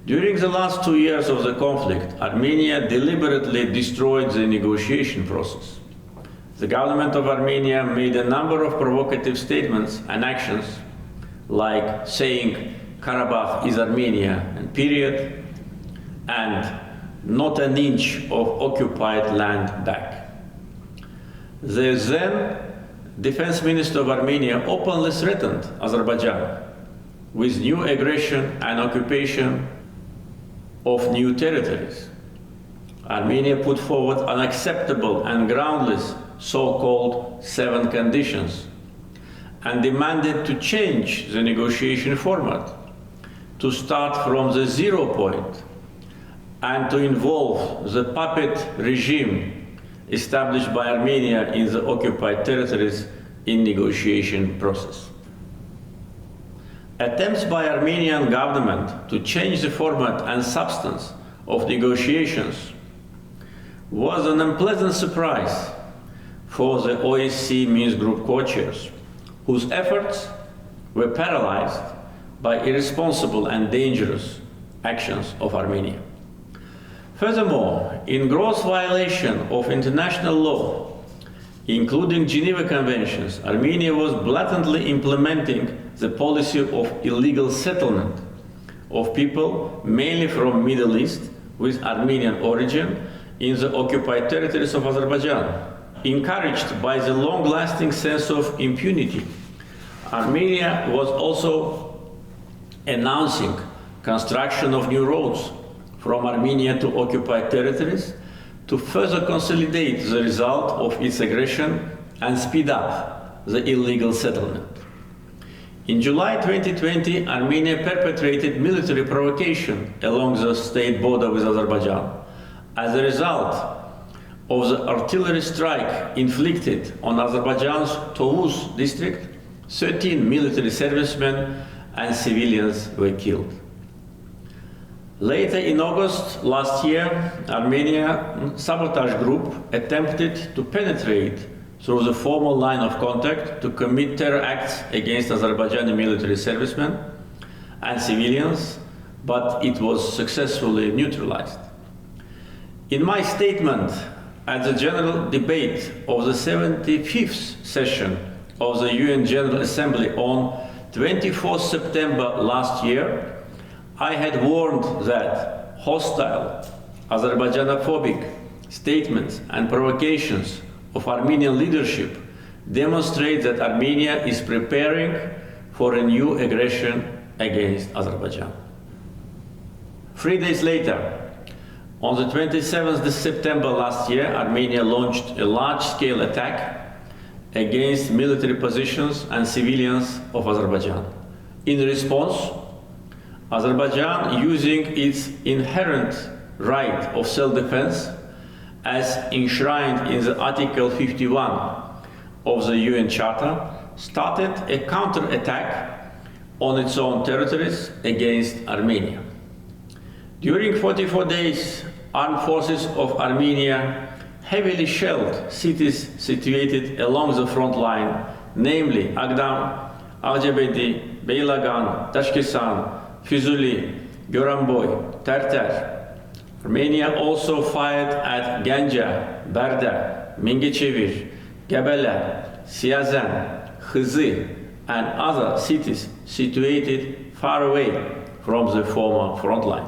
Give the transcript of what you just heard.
During the last 2 years of the conflict, Armenia deliberately destroyed the negotiation process. The government of Armenia made a number of provocative statements and actions, like saying Qarabağ is Armenia and period, and not an inch of occupied land back. The then Defense Minister of Armenia openly threatened Azerbaijan with new aggression and occupation of new territories. Armenia put forward unacceptable and groundless so-called 7 conditions and demanded to change the negotiation format, to start from the 0 point and to involve the puppet regime established by Armenia in the occupied territories in negotiation process. Attempts by Armenian government to change the format and substance of negotiations was an unpleasant surprise for the OSCE Minsk Group co-chairs, whose efforts were paralyzed by irresponsible and dangerous actions of Armenia. Furthermore, in gross violation of international law, including Geneva Conventions, Armenia was blatantly implementing the policy of illegal settlement of people, mainly from Middle East, with Armenian origin, in the occupied territories of Azerbaijan. Encouraged by the long-lasting sense of impunity, Armenia was also announcing construction of new roads from Armenia to occupied territories to further consolidate the result of its aggression and speed up the illegal settlement. In July 2020, Armenia perpetrated military provocation along the state border with Azerbaijan. As a result of the artillery strike inflicted on Azerbaijan's Tovuz district, 13 military servicemen and civilians were killed. Later in August last year, Armenian sabotage group attempted to penetrate through the formal line of contact to commit terror acts against Azerbaijani military servicemen and civilians, but it was successfully neutralized. In my statement at the general debate of the 75th session of the UN General Assembly on 24 September last year, I had warned that hostile, Azerbaijanophobic statements and provocations of Armenian leadership demonstrate that Armenia is preparing for a new aggression against Azerbaijan. 3 days later, on the 27th of September last year, Armenia launched a large-scale attack against military positions and civilians of Azerbaijan. In response, Azerbaijan, using its inherent right of self-defense as enshrined in the Article 51 of the UN Charter, started a counterattack on its own territories against Armenia. During 44 days, armed forces of Armenia heavily shelled cities situated along the front line, namely Agdam, Ağcabədi, Beylagan, Daşkesan, Füzuli, Goranboy, Terter. Armenia also fired at Ganja, Berda, Mingechevir, Gebele, Siazen, Khızı, and other cities situated far away from the former front line.